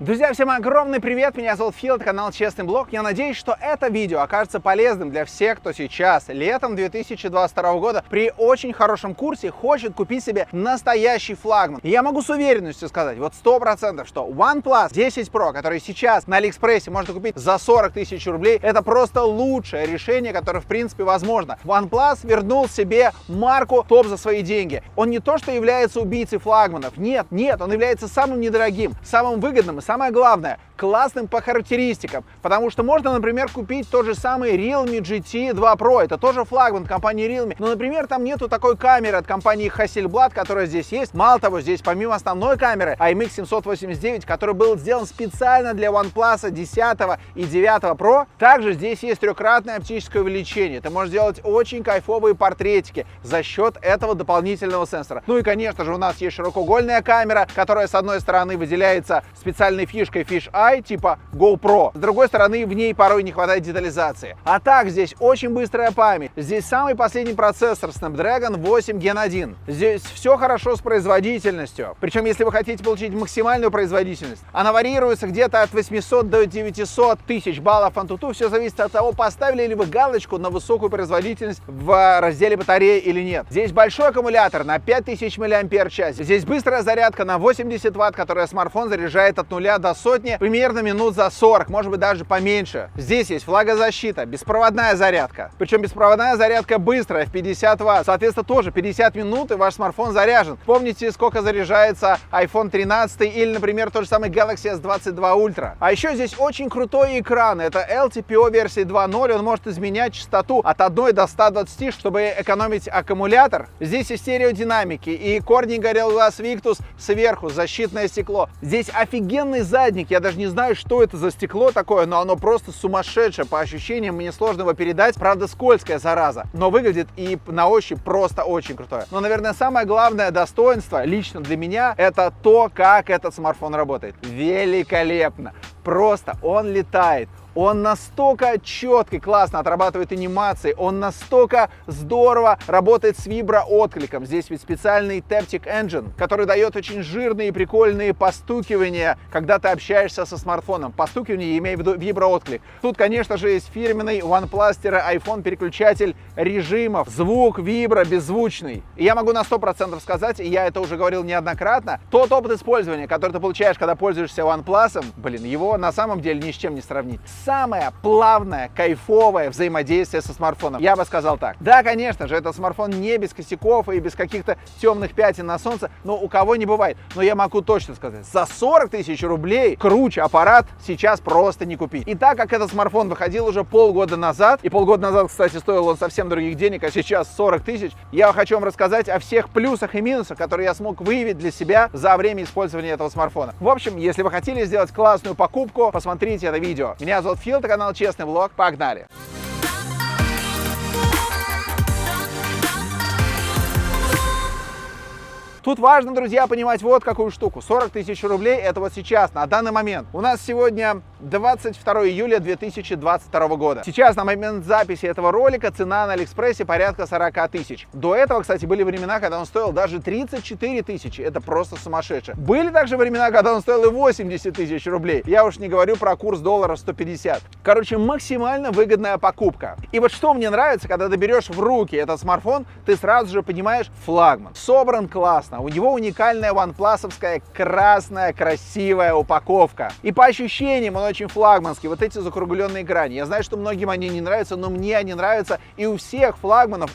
Друзья, всем огромный привет! Меня зовут Фил, это канал Честный Блог. Я надеюсь, что это видео окажется полезным для всех, кто сейчас, летом 2022 года, при очень хорошем курсе хочет купить себе настоящий флагман. И я могу с уверенностью сказать, вот 100%, что OnePlus 10 Pro, который сейчас на Алиэкспрессе можно купить за 40 тысяч рублей, это просто лучшее решение, которое в принципе возможно. OnePlus вернул себе марку топ за свои деньги. Он не то что является убийцей флагманов, нет, он является самым недорогим, самым выгодным и самое главное, классным по характеристикам, потому что можно, например, купить тот же самый Realme GT 2 Pro, это тоже флагман компании Realme, но, например, там нету такой камеры от компании Hasselblad, которая здесь есть. Мало того, здесь помимо основной камеры IMX789, который был сделан специально для OnePlus 10 и 9 Pro, также здесь есть трехкратное оптическое увеличение. Ты можешь делать очень кайфовые портретики за счет этого дополнительного сенсора. Ну и, конечно же, у нас есть широкоугольная камера, которая с одной стороны выделяется специальной фишкой Fish Eye типа GoPro. С другой стороны, в ней порой не хватает детализации. А так, здесь очень быстрая память. Здесь самый последний процессор Snapdragon 8 Gen 1. Здесь все хорошо с производительностью. Причем, если вы хотите получить максимальную производительность, она варьируется где-то от 800 до 900 тысяч баллов Antutu. Все зависит от того, поставили ли вы галочку на высокую производительность в разделе батареи или нет. Здесь большой аккумулятор на 5000 мАч. Здесь быстрая зарядка на 80 Вт, которая смартфон заряжает от 0 до сотни примерно минут за 40, может быть даже поменьше. Здесь есть влагозащита, беспроводная зарядка. Причем беспроводная зарядка быстрая, в 50 Вт. Соответственно, тоже 50 минут и ваш смартфон заряжен. Помните, сколько заряжается iPhone 13 или, например, тот же самый Galaxy S22 Ultra. А еще здесь очень крутой экран. Это LTPO версии 2.0. Он может изменять частоту от 1 до 120, чтобы экономить аккумулятор. Здесь и стереодинамики, и Corning Gorilla Glass Victus сверху, защитное стекло. Здесь офигенный задник. Я даже не знаю, что это за стекло такое, но оно просто сумасшедшее. По ощущениям мне сложно его передать. Правда, скользкая зараза. Но выглядит и на ощупь просто очень крутое. Но, наверное, самое главное достоинство лично для меня это то, как этот смартфон работает. Великолепно. Просто он летает. Он настолько четко, классно отрабатывает анимации, он настолько здорово работает с виброоткликом. Здесь ведь специальный Taptic Engine, который дает очень жирные и прикольные постукивания, когда ты общаешься со смартфоном. Постукивание, имея в виду виброотклик. Тут, конечно же, есть фирменный OnePlus-iPhone переключатель режимов. Звук, вибро, беззвучный. И я могу на 100% сказать, и я это уже говорил неоднократно, тот опыт использования, который ты получаешь, когда пользуешься OnePlus, его на самом деле ни с чем не сравнить. Самое плавное, кайфовое взаимодействие со смартфоном. Я бы сказал так. Да, конечно же, этот смартфон не без косяков и без каких-то темных пятен на солнце, но у кого не бывает. Но я могу точно сказать, за 40 тысяч рублей круче аппарат сейчас просто не купить. И так как этот смартфон выходил уже полгода назад, и полгода назад, кстати, стоил он совсем других денег, а сейчас 40 тысяч, я хочу вам рассказать о всех плюсах и минусах, которые я смог выявить для себя за время использования этого смартфона. В общем, если вы хотели сделать классную покупку, посмотрите это видео. Меня зовут Фил, это канал Честный Блог. Погнали! Тут важно, друзья, понимать вот какую штуку. 40 тысяч рублей это вот сейчас, на данный момент. У нас сегодня 22 июля 2022 года. Сейчас, на момент записи этого ролика, цена на Алиэкспрессе порядка 40 тысяч. До этого, кстати, были времена, когда он стоил даже 34 тысячи. Это просто сумасшедше. Были также времена, когда он стоил и 80 тысяч рублей. Я уж не говорю про курс доллара 150. Короче, максимально выгодная покупка. И вот что мне нравится, когда ты берешь в руки этот смартфон, ты сразу же понимаешь, флагман. Собран классно. У него уникальная OnePlus-овская красная красивая упаковка. И по ощущениям он очень флагманский. Вот эти закругленные грани. Я знаю, что многим они не нравятся, но мне они нравятся. И у всех флагманов,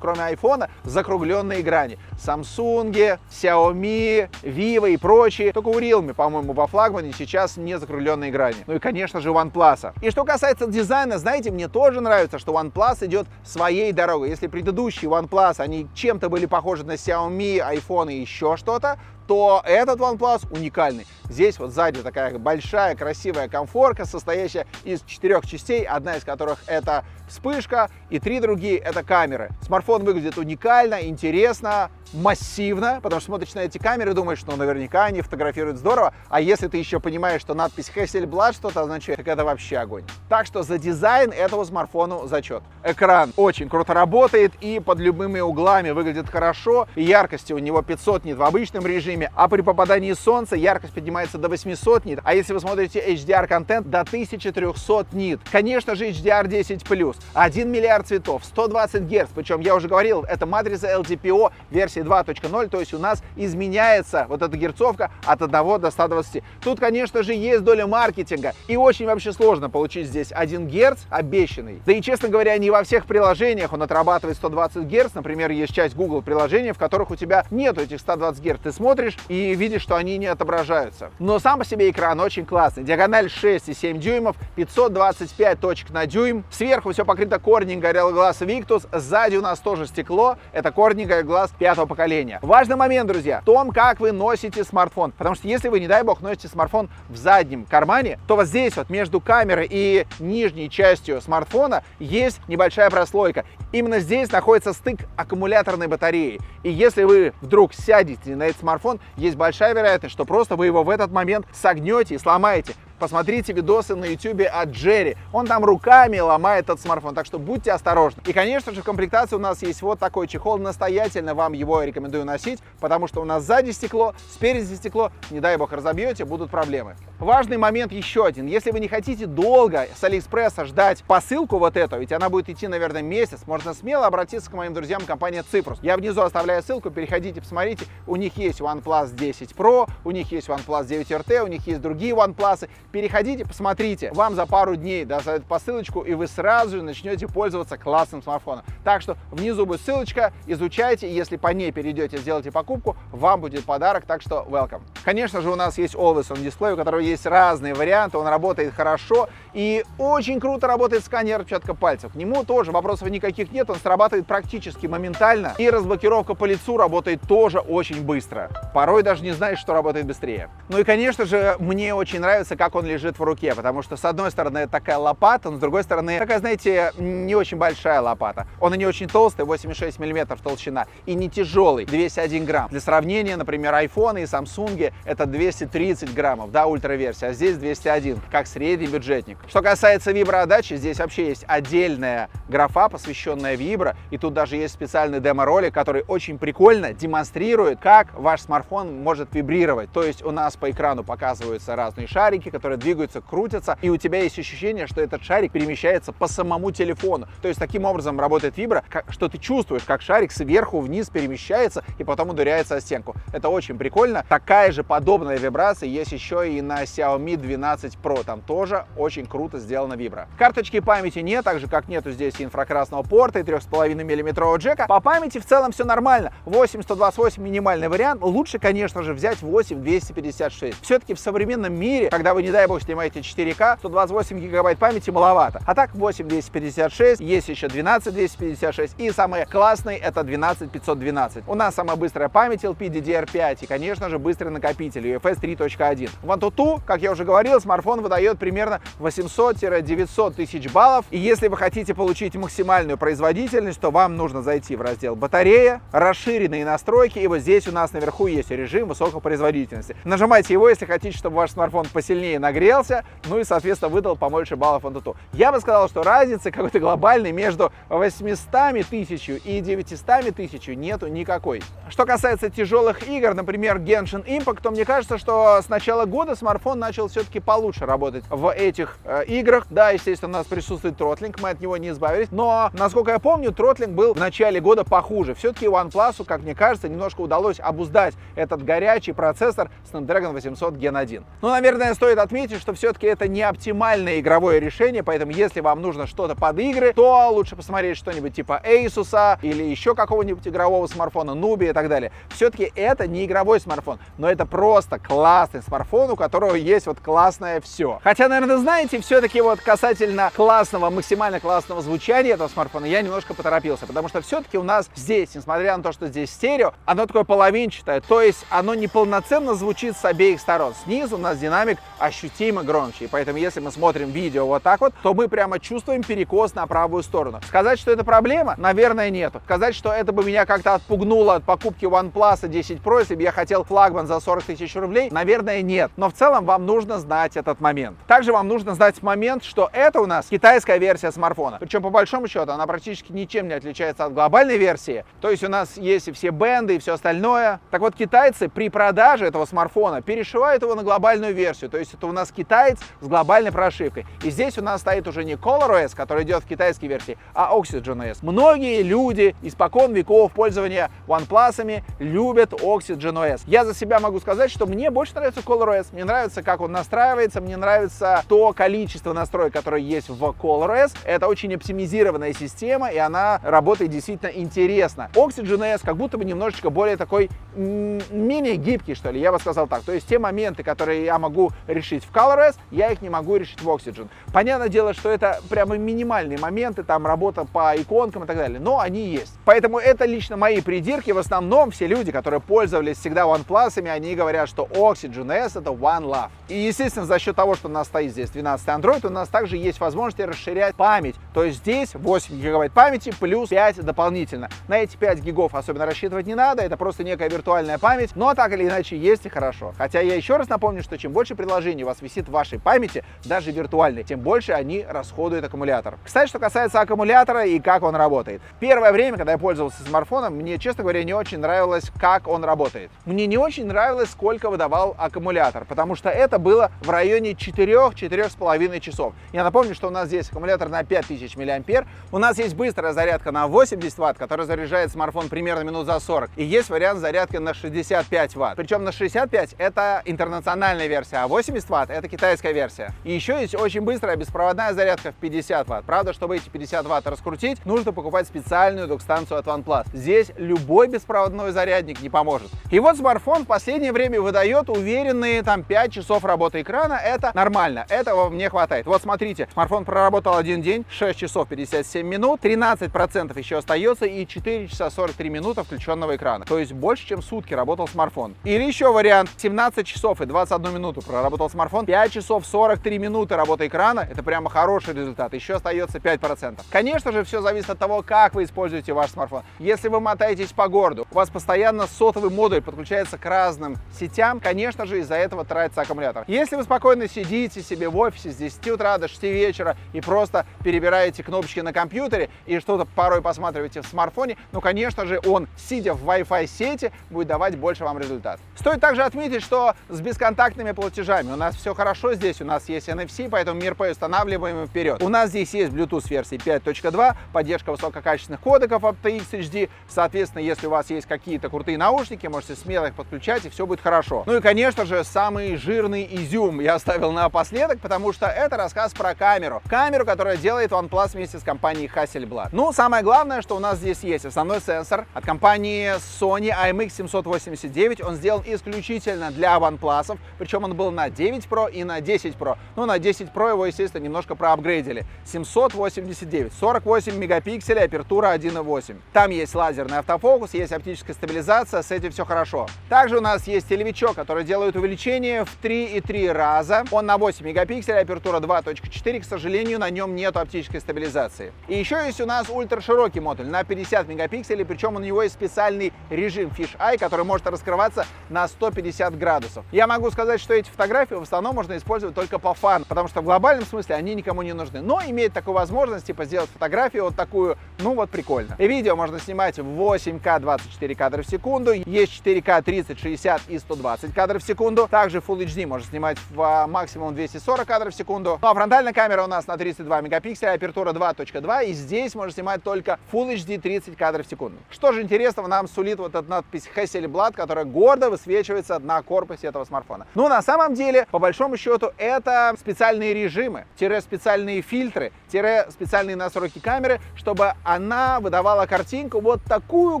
кроме айфона, закругленные грани. Samsung, Xiaomi, Vivo и прочие. Только у Realme, по-моему, во флагмане сейчас не закругленные грани. Ну и, конечно же, OnePlus. И что касается дизайна, знаете, мне тоже нравится, что OnePlus идет своей дорогой. Если предыдущие OnePlus, они чем-то были похожи на Xiaomi, iPhone и еще что-то, то этот OnePlus уникальный. Здесь вот сзади такая большая, красивая конфорка, состоящая из 4 частей, одна из которых это вспышка, и 3 другие это камеры. Смартфон выглядит уникально, интересно, массивно, потому что смотришь на эти камеры и думаешь, что наверняка они фотографируют здорово, а если ты еще понимаешь, что надпись Hasselblad что-то означает, так это вообще огонь. Так что за дизайн этого смартфона зачет. Экран очень круто работает и под любыми углами выглядит хорошо, и яркости у него 500 нит в обычном режиме, увеличениями, а при попадании солнца яркость поднимается до 800 нит, а если вы смотрите HDR-контент, до 1300 нит. Конечно же, HDR10+, 1 миллиард цветов, 120 Гц, причем я уже говорил, это матрица LTPO версии 2.0, то есть у нас изменяется вот эта герцовка от 1 до 120. Тут, конечно же, есть доля маркетинга, и очень вообще сложно получить здесь 1 Гц обещанный. Да и, честно говоря, не во всех приложениях он отрабатывает 120 Гц, например, есть часть Google приложений, в которых у тебя нету этих 120 Гц, ты смотришь и видишь, что они не отображаются. Но сам по себе экран очень классный, диагональ 6,7 дюймов, 525 точек на дюйм, сверху все покрыто Corning Gorilla Glass Victus, сзади у нас тоже стекло, это Corning Gorilla Glass 5-го поколения. Важный момент, друзья, в том, как вы носите смартфон, потому что если вы, не дай бог, носите смартфон в заднем кармане, то вот здесь вот между камерой и нижней частью смартфона есть небольшая прослойка. Именно здесь находится стык аккумуляторной батареи. И если вы вдруг сядете на этот смартфон, есть большая вероятность, что просто вы его в этот момент согнете и сломаете. Посмотрите видосы на YouTube от Джерри. Он там руками ломает этот смартфон, так что будьте осторожны. И, конечно же, в комплектации у нас есть вот такой чехол. Настоятельно вам его рекомендую носить, потому что у нас сзади стекло, спереди стекло. Не дай бог разобьете, будут проблемы. Важный момент еще один. Если вы не хотите долго с Алиэкспресса ждать посылку вот эту, ведь она будет идти, наверное, месяц, можно смело обратиться к моим друзьям компании Cyprus. Я внизу оставляю ссылку, переходите, посмотрите. У них есть OnePlus 10 Pro, у них есть OnePlus 9 RT, у них есть другие OnePlus. Переходите, посмотрите, вам за пару дней доставят посылочку, и вы сразу начнете пользоваться классным смартфоном. Так что внизу будет ссылочка, изучайте, и если по ней перейдете, сделайте покупку, вам будет подарок, так что welcome. Конечно же, у нас есть Always On Display, у которого есть разные варианты, он работает хорошо, и очень круто работает сканер отпечатка пальцев. К нему тоже вопросов никаких нет, он срабатывает практически моментально, и разблокировка по лицу работает тоже очень быстро. Порой даже не знаешь, что работает быстрее. Ну и, конечно же, мне очень нравится, как он лежит в руке, потому что, с одной стороны, это такая лопата, но с другой стороны, такая, знаете, не очень большая лопата. Он и не очень толстый, 8,6 мм толщина, и не тяжелый, 201 грамм. Для сравнения, например, iPhone и Samsung это 230 граммов, да, ультраверсия, а здесь 201, как средний бюджетник. Что касается виброотдачи, здесь вообще есть отдельная графа, посвященная вибро, и тут даже есть специальный демо-ролик, который очень прикольно демонстрирует, как ваш смартфон может вибрировать. То есть у нас по экрану показываются разные шарики, которые двигаются, крутятся, и у тебя есть ощущение, что этот шарик перемещается по самому телефону. То есть таким образом работает вибро, что ты чувствуешь, как шарик сверху вниз перемещается и потом ударяется о стенку. Это очень прикольно. Такая же подобная вибрация есть еще и на Xiaomi 12 Pro. Там тоже очень круто сделана вибро. Карточки памяти нет, так же как нету здесь и инфракрасного порта, и 3,5 мм джека. По памяти в целом все нормально. 8/128 минимальный вариант. Лучше, конечно же, взять 8/256. Все-таки в современном мире, когда вы, не дай бог, снимаете 4К, 128 гигабайт памяти маловато. А так 8/256, есть еще 12/256, и самый классный это 12/512. У нас самая быстрая память LPDDR5 и, конечно же, быстрый накопитель UFS 3.1. В AnTuTu, как я уже говорил, смартфон выдает примерно 800-900 тысяч баллов, и если вы хотите получить максимальную производительность, то вам нужно зайти в раздел батарея, расширенные настройки, и вот здесь у нас наверху есть режим высокой производительности. Нажимайте его, если хотите, чтобы ваш смартфон посильнее нагрелся, ну и, соответственно, выдал побольше баллов AnTuTu. Я бы сказал, что разницы какой-то глобальной между 800 тысяч и 900 тысяч нету никакой. Что касается тяжелых игр, например, Genshin Impact, то мне кажется, что с начала года смартфон начал все-таки получше работать в этих играх. Да, естественно, у нас присутствует тротлинг, мы от него не избавились, но, насколько я помню, тротлинг был в начале года похуже. Все-таки OnePlus, как мне кажется, немножко удалось обуздать этот горячий процессор Snapdragon 800 Gen 1. Ну, наверное, стоит отметить, что все-таки это не оптимальное игровое решение, поэтому если вам нужно что-то под игры, то лучше посмотреть что-нибудь типа Asus или еще какого-нибудь игрового смартфона, Nubia и так далее. Все-таки это не игровой смартфон, но это просто классный смартфон, у которого есть вот классное все. Хотя, наверное, знаете, все-таки вот касательно классного, максимально классного звучания этого смартфона я немножко поторопился, потому что все-таки у нас здесь, несмотря на то, что здесь стерео, оно такое половинчатое, то есть оно неполноценно звучит с обеих сторон. Снизу у нас динамик ощутимо громче, и поэтому если мы смотрим видео вот так вот, то мы прямо чувствуем перекос на правую сторону. Сказать, что это проблема? Наверное, нету. Сказать, что это бы меня как-то отпугнуло от покупки OnePlus 10 Pro, если бы я хотел флагман за 40 тысяч рублей? Наверное, нет. Но в целом вам нужно знать этот момент. Также вам нужно знать момент, что это у нас китайская версия смартфона. Причем, по большому счету, она практически ничем не отличается от глобальной версии. То есть у нас есть и все бенды, и все остальное. Так вот, китайцы при продаже этого смартфона перешивают его на глобальную версию. То есть это у нас китаец с глобальной прошивкой. И здесь у нас стоит уже не ColorOS, который идет в китайской версии, а OxygenOS. Многие люди испокон веков пользования OnePlus'ами любят OxygenOS. Я за себя могу сказать, что мне больше нравится ColorOS. Мне нравится, как он настраивается, мне нравится то количество настроек, которые есть в ColorOS. Это очень оптимизированная система, и она работает действительно интересно. OxygenOS как будто бы немножечко более такой, менее гибкий, что ли, я бы сказал так. То есть те моменты, которые я могу решить в ColorOS, я их не могу решить в Oxygen. Понятное дело, что это прямо минимальные моменты, там работа по иконкам и так далее, но они есть. Поэтому это лично мои придирки. В основном все люди, которые пользовались всегда OnePlus'ами, они говорят, что OxygenOS это One Love. И, естественно, за счет того, что у нас стоит здесь 12 Android, у нас также есть возможность расширять память. То есть здесь 8 гигабайт памяти плюс 5 дополнительно. На эти 5 гигов особенно рассчитывать не надо, это просто некая виртуальная память, но так или иначе есть и хорошо. Хотя я еще раз напомню, что чем больше приложений у вас висит в вашей памяти, даже виртуальной, тем больше они расходуют аккумулятор. Кстати, что касается аккумулятора и как он работает. Первое время, когда я пользовался смартфоном, мне, честно говоря, не очень нравилось, как он работает. Мне не очень нравилось, сколько выдавал аккумулятор, потому что это было в районе 4-4,5 часов. Я напомню, что у нас здесь аккумулятор на 5000 мА, у нас есть быстрая зарядка на 80 Вт, которая заряжает смартфон примерно минут за 40, и есть вариант зарядки на 65 Вт. Причем на 65 это интернациональная версия, а 80 Вт это китайская версия. И еще есть очень быстрая беспроводная зарядка в 50 Вт. Правда, чтобы эти 50 Вт раскрутить, нужно покупать специальную док-станцию от OnePlus. Здесь любой беспроводной зарядник не поможет. И вот смартфон в последнее время выдает уверенные там 5 часов работы экрана. Это нормально, этого мне хватает. Вот смотрите, смартфон проработал один день, 6 часов 57 минут, 13% еще остается и 4 часа 43 минуты включенного экрана. То есть больше, чем сутки работал смартфон. Или еще вариант, 17 часов и 21 минуту проработал смартфон, 5 часов 43 минуты работы экрана, это прямо хороший результат, еще остается 5%. Конечно же, все зависит от того, как вы используете ваш смартфон. Если вы мотаетесь по городу, у вас постоянно сотовый модуль подключается к разным сетям, конечно же, из-за этого тратится аккумулятор. Если вы спокойно сидите себе в офисе с 10 утра до 6 вечера и просто перебираете кнопочки на компьютере и что-то порой посматриваете в смартфоне, ну, конечно же, он, сидя в Wi-Fi сети, будет давать больше вам результат. Стоит также отметить, что с бесконтактными платежами у нас все хорошо здесь, у нас есть NFC, поэтому MirPay устанавливаем вперед. У нас здесь есть Bluetooth версии 5.2, поддержка высококачественных кодеков aptX HD, соответственно, если у вас есть какие-то крутые наушники, можете смело их подключать, и все будет хорошо. Ну и, конечно же, самый жирный изюм я оставил напоследок, потому что это рассказ про камеру. Камеру, которая делает OnePlus вместе с компанией Hasselblad. Ну, самое главное, что у нас здесь есть основной сенсор от компании Sony IMX789. Он сделан исключительно для OnePlus'ов, причем он был на 9 Pro и на 10 Pro. Ну, на 10 Pro его, естественно, немножко проапгрейдили. 789, 48 мегапикселей, апертура 1.8. Там есть лазерный автофокус, есть оптическая стабилизация, с этим все хорошо. Также у нас есть телевичок, который делает увеличение в 3,3 раза. Он на 8 мегапикселей, апертура 2.4. К сожалению, на нем нет оптической стабилизации. И еще есть у нас ультраширокий модуль на 50 мегапикселей, причем у него есть специальный режим Fish Eye, который может раскрываться на 150 градусов. Я могу сказать, что эти фотографии в основном можно использовать только по фану, потому что в глобальном смысле они никому не нужны. Но иметь такую возможность, типа сделать фотографию вот такую, ну вот прикольно. И видео можно снимать в 8К 24 кадра в секунду, есть 4К 30, 60 и 120 кадров в секунду. Также Full HD можно снимать в максимум 240 кадров в секунду. Ну а фронтальная камера у нас на 32 мегапикселя, апертура 2.2, и здесь можно снимать только Full HD 30 кадров в секунду. Что же интересного нам сулит вот эта надпись Hasselblad, которая гордо высвечивается на корпусе этого смартфона? Ну, на самом деле, по большому счету, это специальные режимы, специальные фильтры, специальные настройки камеры, чтобы она выдавала картинку вот такую,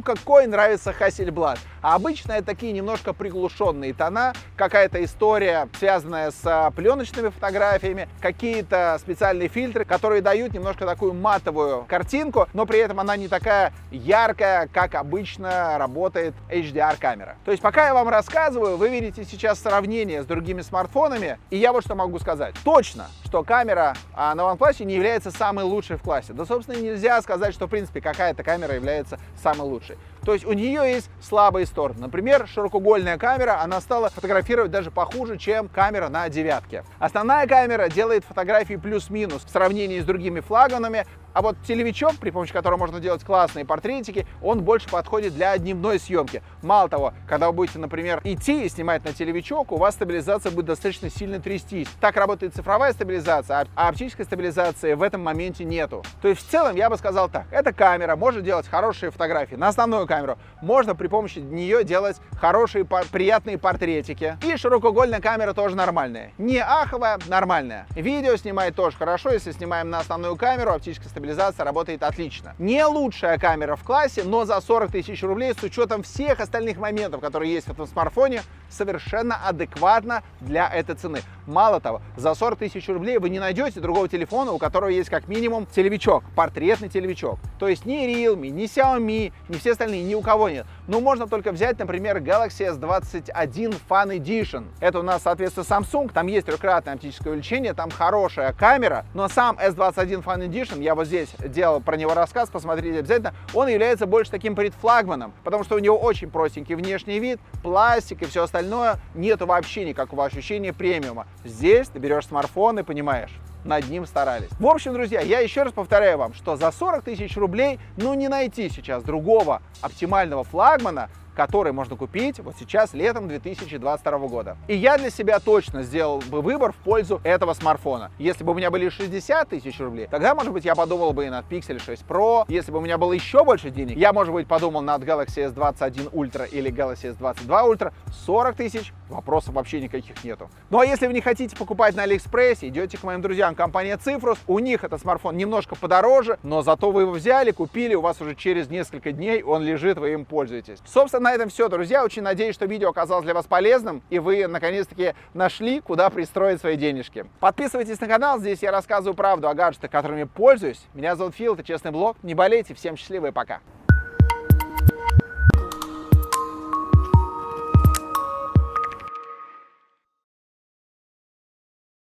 какой нравится Hasselblad. А обычно это такие немножко приглушенные тона, какая-то история, связанная с пленочными фотографиями, какие-то специальные фильтры, которые дают немножко такую матовую картинку, но при этом она не такая яркая, как обычно работает HDR-камера. То есть пока я вам рассказываю, вы видите сейчас сравнение с другими смартфонами, и я вот что могу сказать. Точно, что камера на OnePlus не является самой лучшей в классе. Да, собственно, нельзя сказать, что, в принципе, какая-то камера является самой лучшей. То есть у нее есть слабые стороны. Например, широкоугольная камера, она стала фотографировать даже похуже, хуже, чем камера на девятке. Основная камера делает фотографии плюс-минус в сравнении с другими флагманами, а вот телевичок, при помощи которого можно делать классные портретики, он больше подходит для дневной съемки. Мало того, когда вы будете, например, идти и снимать на телевичок, у вас стабилизация будет достаточно сильно трястись. Так работает цифровая стабилизация, а оптической стабилизации в этом моменте нету. То есть в целом я бы сказал так, эта камера может делать хорошие фотографии. На основную камеру можно при помощи нее делать хорошие, приятные портретики. И широкоугольная камера тоже нормальная. Не аховая, нормальная. Видео снимает тоже хорошо, если снимаем на основную камеру, оптическая стабилизация работает отлично. Не лучшая камера в классе, но за 40 тысяч рублей с учетом всех остальных моментов, которые есть в этом смартфоне, совершенно адекватно для этой цены. Мало того, за 40 тысяч рублей вы не найдете другого телефона, у которого есть как минимум телевичок, портретный телевичок. То есть ни Realme, ни Xiaomi, ни все остальные, ни у кого нет. Но можно только взять, например, Galaxy S21 Fan Edition. Это у нас, соответственно, Samsung, там есть трехкратное оптическое увеличение, там хорошая камера, но сам S21 Fan Edition, я вот здесь делал про него рассказ, посмотрите обязательно, он является больше таким предфлагманом, потому что у него очень простенький внешний вид, пластик и все остальное, нету вообще никакого ощущения премиума. Здесь ты берешь смартфон и понимаешь, над ним старались. В общем, друзья, я еще раз повторяю вам, что за 40 тысяч рублей, ну, не найти сейчас другого оптимального флагмана, который можно купить вот сейчас, летом 2022 года. И я для себя точно сделал бы выбор в пользу этого смартфона. Если бы у меня были 60 тысяч рублей, тогда, может быть, я подумал бы и над Pixel 6 Pro. Если бы у меня было еще больше денег, я, может быть, подумал над Galaxy S21 Ultra или Galaxy S22 Ultra. 40 тысяч, вопросов вообще никаких нету. Ну а если вы не хотите покупать на Алиэкспрессе, идете к моим друзьям, компания Цифрус. У них этот смартфон немножко подороже, но зато вы его взяли, купили, у вас уже через несколько дней он лежит, вы им пользуетесь. Собственно, на этом все, друзья. Очень надеюсь, что видео оказалось для вас полезным, и вы наконец-таки нашли, куда пристроить свои денежки. Подписывайтесь на канал, здесь я рассказываю правду о гаджетах, которыми пользуюсь. Меня зовут Фил, это Честный блог. Не болейте, всем счастливо и пока.